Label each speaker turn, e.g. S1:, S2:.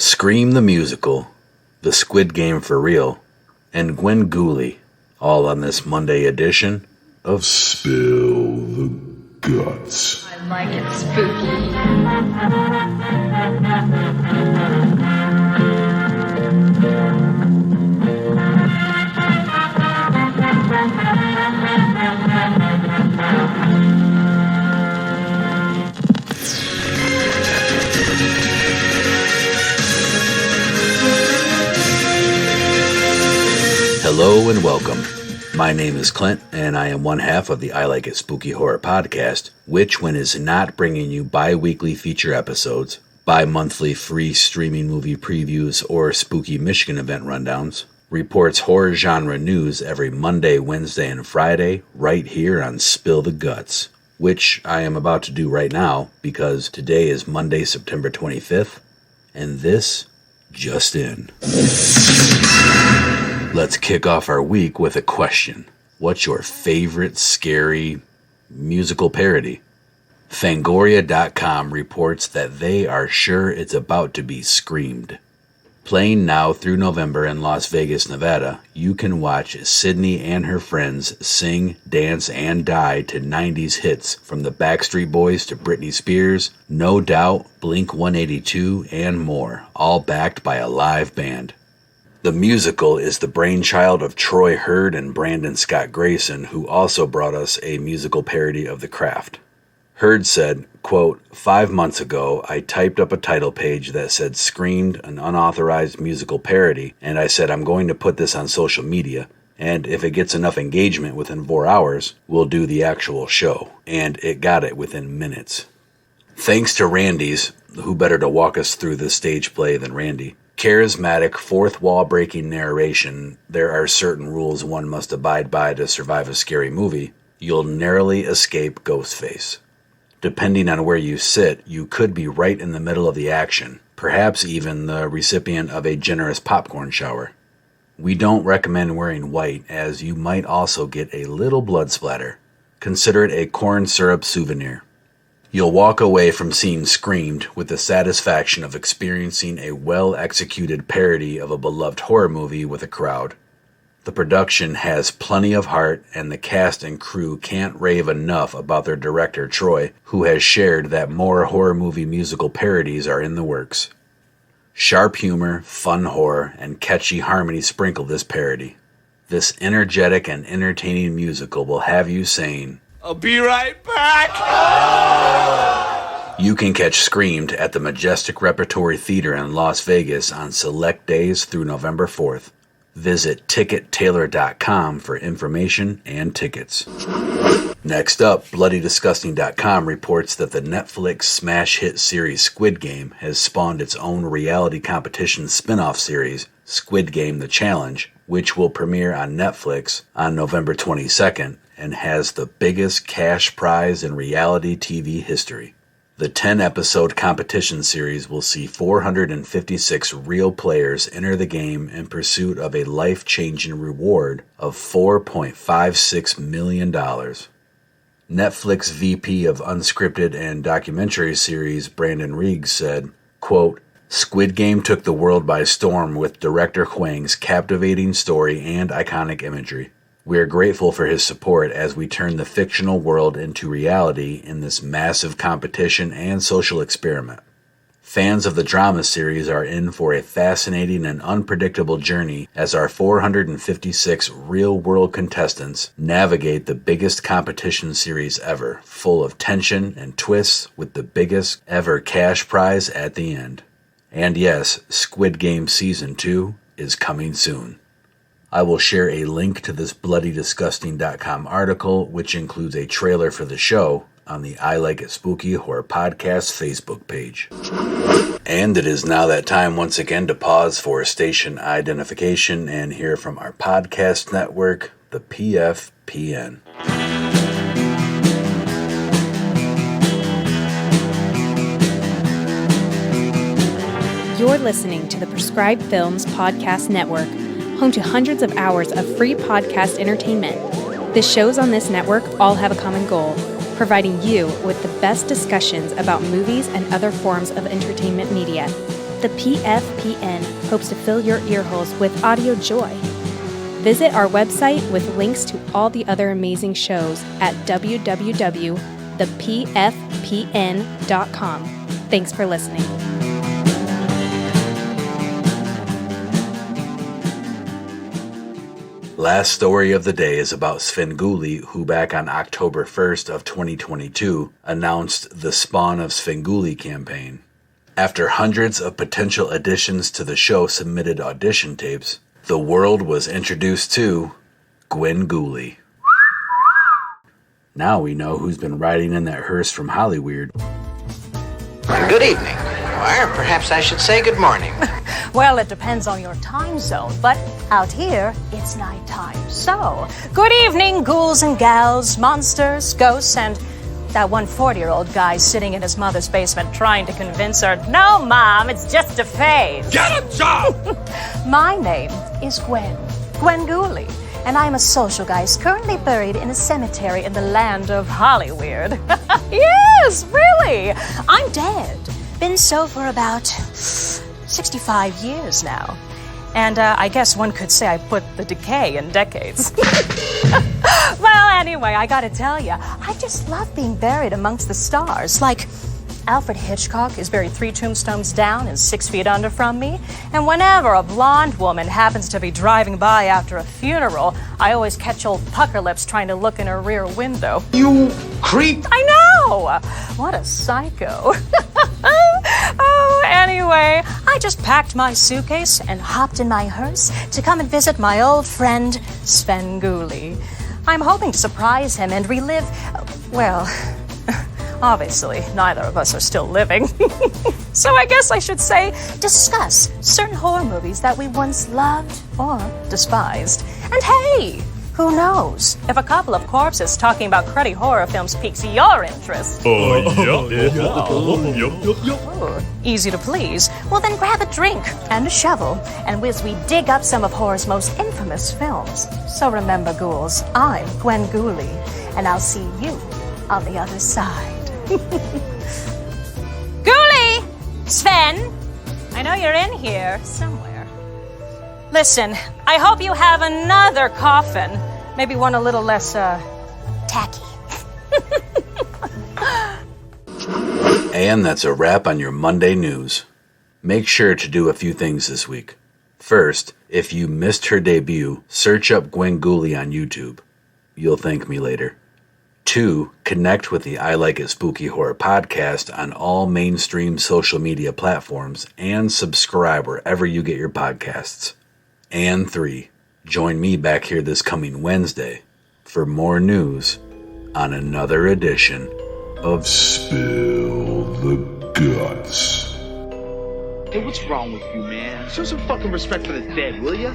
S1: Scream the Musical, The Squid Game for Real, and Gwengoolie, all on this Monday edition of Spill the Guts.
S2: I like it spooky.
S1: Hello and welcome. My name is Clint, and I am one half of the I Like It Spooky Horror podcast, which, when is not bringing you bi-weekly feature episodes, bi-monthly free streaming movie previews, or spooky Michigan event rundowns, reports horror genre news every Monday, Wednesday, and Friday right here on Spill the Guts, which I am about to do right now because today is Monday, September 25th, and this just in. Let's kick off our week with a question. What's your favorite scary musical parody? Fangoria.com reports that they are sure it's about to be screamed. Playing now through November in Las Vegas, Nevada, you can watch Sydney and her friends sing, dance, and die to 90s hits from the Backstreet Boys to Britney Spears, No Doubt, Blink-182, and more, all backed by a live band. The musical is the brainchild of Troy Hurd and Brandon Scott Grayson, who also brought us a musical parody of The Craft. Hurd said, quote, 5 months ago, I typed up a title page that said Screamed, an unauthorized musical parody, and I said I'm going to put this on social media, and if it gets enough engagement within 4 hours, we'll do the actual show. And it got it within minutes. Thanks to Randy's, who better to walk us through this stage play than Randy, charismatic, fourth-wall-breaking narration, there are certain rules one must abide by to survive a scary movie, you'll narrowly escape Ghostface. Depending on where you sit, you could be right in the middle of the action, perhaps even the recipient of a generous popcorn shower. We don't recommend wearing white, as you might also get a little blood splatter. Consider it a corn syrup souvenir. You'll walk away from seeing Screamed with the satisfaction of experiencing a well-executed parody of a beloved horror movie with a crowd. The production has plenty of heart, and the cast and crew can't rave enough about their director, Troy, who has shared that more horror movie musical parodies are in the works. Sharp humor, fun horror, and catchy harmony sprinkle this parody. This energetic and entertaining musical will have you saying, I'll be right back! You can catch Screamed at the Majestic Repertory Theater in Las Vegas on select days through November 4th. Visit TicketTailor.com for information and tickets. Next up, BloodyDisgusting.com reports that the Netflix smash hit series Squid Game has spawned its own reality competition spin-off series, Squid Game The Challenge, which will premiere on Netflix on November 22nd and has the biggest cash prize in reality TV history. The 10-episode competition series will see 456 real players enter the game in pursuit of a life-changing reward of $4.56 million. Netflix VP of Unscripted and Documentary Series Brandon Riggs said, quote, Squid Game took the world by storm with director Hwang's captivating story and iconic imagery. We are grateful for his support as we turn the fictional world into reality in this massive competition and social experiment. Fans of the drama series are in for a fascinating and unpredictable journey as our 456 real-world contestants navigate the biggest competition series ever, full of tension and twists with the biggest ever cash prize at the end. And yes, Squid Game Season 2 is coming soon. I will share a link to this BloodyDisgusting.com article, which includes a trailer for the show, on the I Like It Spooky Horror Podcast Facebook page. And it is now that time once again to pause for station identification and hear from our podcast network, the PFPN.
S3: You're listening to the Prescribed Films Podcast Network, home to hundreds of hours of free podcast entertainment. The shows on this network all have a common goal, providing you with the best discussions about movies and other forms of entertainment media. The PFPN hopes to fill your earholes with audio joy. Visit our website with links to all the other amazing shows at www.thepfpn.com. Thanks for listening.
S1: Last story of the day is about Gwengoolie, who back on October 1st of 2022 announced the Spawn of Gwengoolie campaign. After hundreds of potential additions to the show submitted audition tapes, the world was introduced to Gwengoolie. Now we know who's been riding in that hearse from Hollyweird.
S4: Good evening. Or perhaps I should say good morning.
S5: Well, it depends on your time zone, but out here, it's nighttime. So, good evening, ghouls and gals, monsters, ghosts, and that 140-year-old guy sitting in his mother's basement trying to convince her, "No, Mom, it's just a phase."
S6: Get a job!
S5: My name is Gwengoolie, and I'm a social guys currently buried in a cemetery in the land of Hollyweird. Yes, really. I'm dead. Been so for about 65 years now. And I guess one could say I put the decay in decades. Well, anyway, I gotta tell you, I just love being buried amongst the stars. Like, Alfred Hitchcock is buried 3 tombstones down and 6 feet under from me. And whenever a blonde woman happens to be driving by after a funeral, I always catch old pucker lips trying to look in her rear window.
S4: You creep!
S5: I know! What a psycho. Oh, anyway, I just packed my suitcase and hopped in my hearse to come and visit my old friend, Gwengoolie. I'm hoping to surprise him and relive, well, obviously, neither of us are still living. So I guess I should say, discuss certain horror movies that we once loved or despised. And hey, who knows? If a couple of corpses talking about cruddy horror films piques your interest. Ooh, easy to please. Well, then grab a drink and a shovel, and as we dig up some of horror's most infamous films. So remember, ghouls, I'm Gwengoolie, and I'll see you on the other side. Ghoulie! Sven! I know you're in here somewhere. Listen, I hope you have another coffin. Maybe one a little less, tacky.
S1: And that's a wrap on your Monday news. Make sure to do a few things this week. First, if you missed her debut, search up Gwengoolie on YouTube. You'll thank me later. 2, connect with the I Like It Spooky Horror podcast on all mainstream social media platforms and subscribe wherever you get your podcasts. And 3, join me back here this coming Wednesday for more news on another edition of Spill the Guts.
S7: Hey, what's wrong with you, man? Show some fucking respect for the dead, will ya?